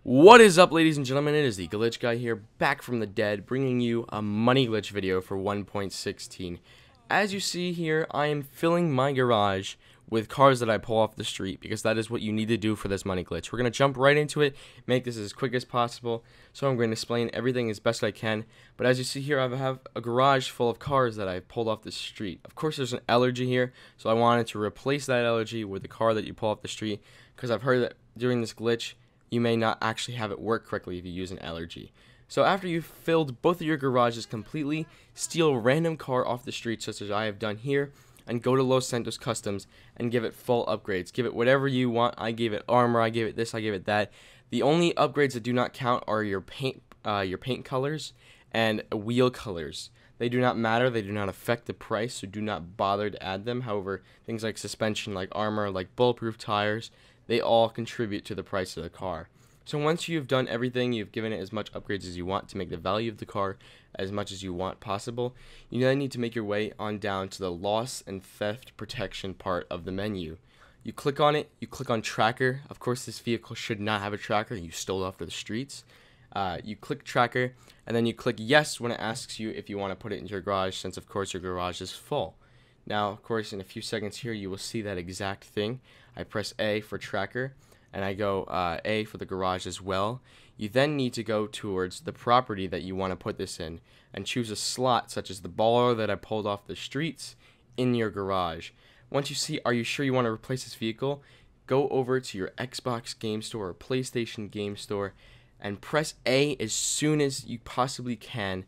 What is up, ladies and gentlemen? It is the Glitch Guy here, back from the dead, bringing you a money glitch video for 1.16. As you see here, I am filling my garage with cars that I pull off the street, because that is what you need to do for this money glitch. We're going to jump right into it, make this as quick as possible, so I'm going to explain everything as best I can. But as you see here, I have a garage full of cars that I pulled off the street. Of course, there's an allergy here, so I wanted to replace that allergy with the car that you pull off the street, because I've heard that during this glitch, you may not actually have it work correctly if you use an allergy. So after you've filled both of your garages completely, steal a random car off the street, such as I have done here, and go to Los Santos Customs and give it full upgrades. Give it whatever you want. I gave it armor, I gave it this, I gave it that. The only upgrades that do not count are your paint colors and wheel colors. They do not matter, they do not affect the price, so do not bother to add them. However, things like suspension, like armor, like bulletproof tires, they all contribute to the price of the car. So once you've done everything, you've given it as much upgrades as you want to make the value of the car as much as you want possible, you then need to make your way on down to the loss and theft protection part of the menu. You click on it, you click on tracker. Of course, this vehicle should not have a tracker. You stole it off the streets. You click tracker, and then you click yes when it asks you if you want to put it into your garage, since of course your garage is full. Now, of course, in a few seconds here, you will see that exact thing. I press A for tracker, and I go A for the garage as well. You then need to go towards the property that you want to put this in, and choose a slot such as the baller that I pulled off the streets in your garage. Once you see, are you sure you want to replace this vehicle, go over to your Xbox game store or PlayStation game store, and press A as soon as you possibly can,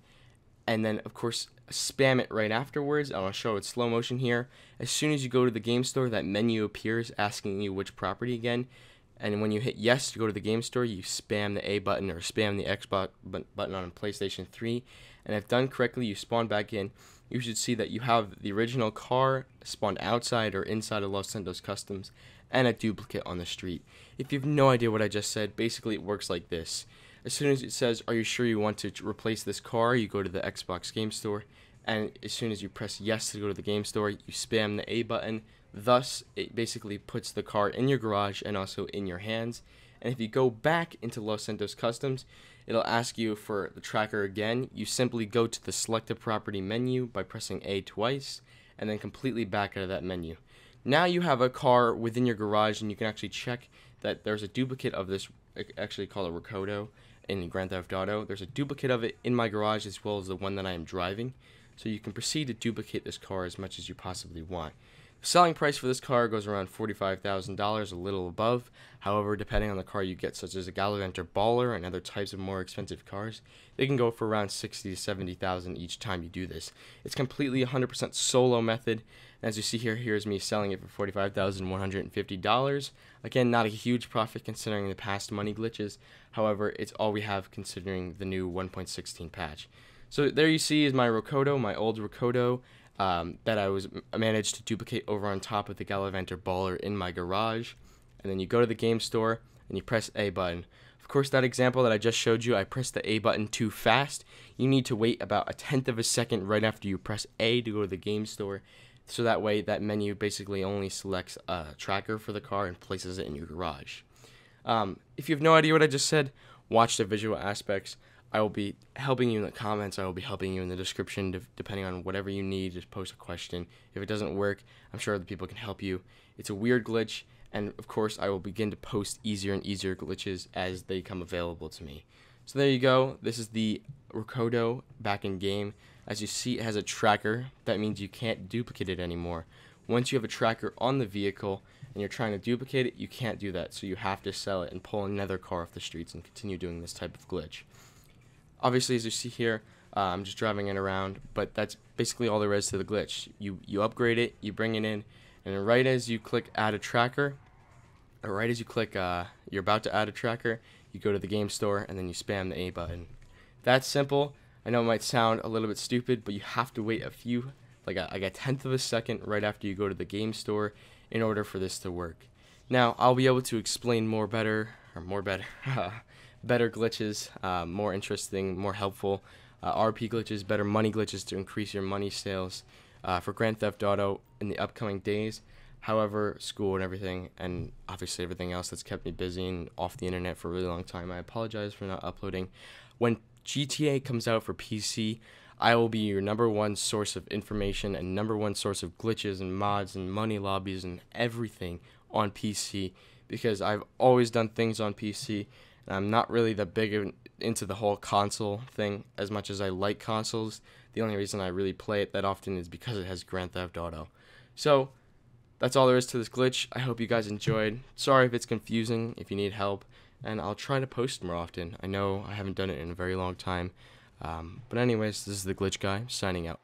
and then of course spam it right afterwards. I'll show it slow motion here. As soon as you go to the game store, that menu appears asking you which property again, and when you hit yes to go to the game store, you spam the A button or spam the Xbox button on PlayStation 3, and if done correctly, you spawn back in. You should see that you have the original car spawned outside or inside of Los Santos Customs and a duplicate on the street. If you have no idea what I just said, basically it works like this. As soon as it says, are you sure you want to replace this car, you go to the Xbox game store, and as soon as you press yes to go to the game store, you spam the A button. Thus, it basically puts the car in your garage and also in your hands. And if you go back into Los Santos Customs, it'll ask you for the tracker again. You simply go to the select a property menu by pressing A twice, and then completely back out of that menu. Now you have a car within your garage, and you can actually check that there's a duplicate of this, actually called a Ricoto in Grand Theft Auto. There's a duplicate of it in my garage as well as the one that I am driving. So you can proceed to duplicate this car as much as you possibly want. The selling price for this car goes around $45,000, a little above. However, depending on the car you get, such as a Gallivanter Baller and other types of more expensive cars, they can go for around $60,000 to $70,000 each time you do this. It's completely 100% solo method. As you see here, here's me selling it for $45,150. Again, not a huge profit considering the past money glitches. However, it's all we have considering the new 1.16 patch. So there you see is my Ricoto, my old Ricoto, that I managed to duplicate over on top of the Gallivanter Baller in my garage. And then you go to the game store and you press A button. Of course, that example that I just showed you, I pressed the A button too fast. You need to wait about 1/10 of a second right after you press A to go to the game store. So that way, that menu basically only selects a tracker for the car and places it in your garage. If you have no idea what I just said, watch the visual aspects. I will be helping you in the comments. I will be helping you in the description, depending on whatever you need. Just post a question. If it doesn't work, I'm sure other people can help you. It's a weird glitch, and of course, I will begin to post easier and easier glitches as they come available to me. So there you go. This is the Ricoto back in game. As you see, it has a tracker. That means you can't duplicate it anymore. Once you have a tracker on the vehicle and you're trying to duplicate it, you can't do that. So you have to sell it and pull another car off the streets and continue doing this type of glitch. Obviously, as you see here, I'm just driving it around, but that's basically all there is to the glitch. You upgrade it, you bring it in, and right as you click add a tracker, or right as you click you're about to add a tracker, you go to the game store and then you spam the A button. That's simple. I know it might sound a little bit stupid, but you have to wait like a 1/10 of a second right after you go to the game store in order for this to work. Now, I'll be able to explain better glitches, more interesting, more helpful RP glitches, better money glitches to increase your money sales for Grand Theft Auto in the upcoming days. However, school and everything, and obviously everything else that's kept me busy and off the internet for a really long time, I apologize for not uploading. When GTA comes out for PC, I will be your #1 source of information and #1 source of glitches and mods and money lobbies and everything on PC, because I've always done things on PC, and I'm not really that big into the whole console thing as much as I like consoles. The only reason I really play it that often is because it has Grand Theft Auto. So that's all there is to this glitch. I hope you guys enjoyed. Sorry if it's confusing, if you need help, and I'll try to post more often. I know I haven't done it in a very long time. But anyways, this is the Glitch Guy signing out.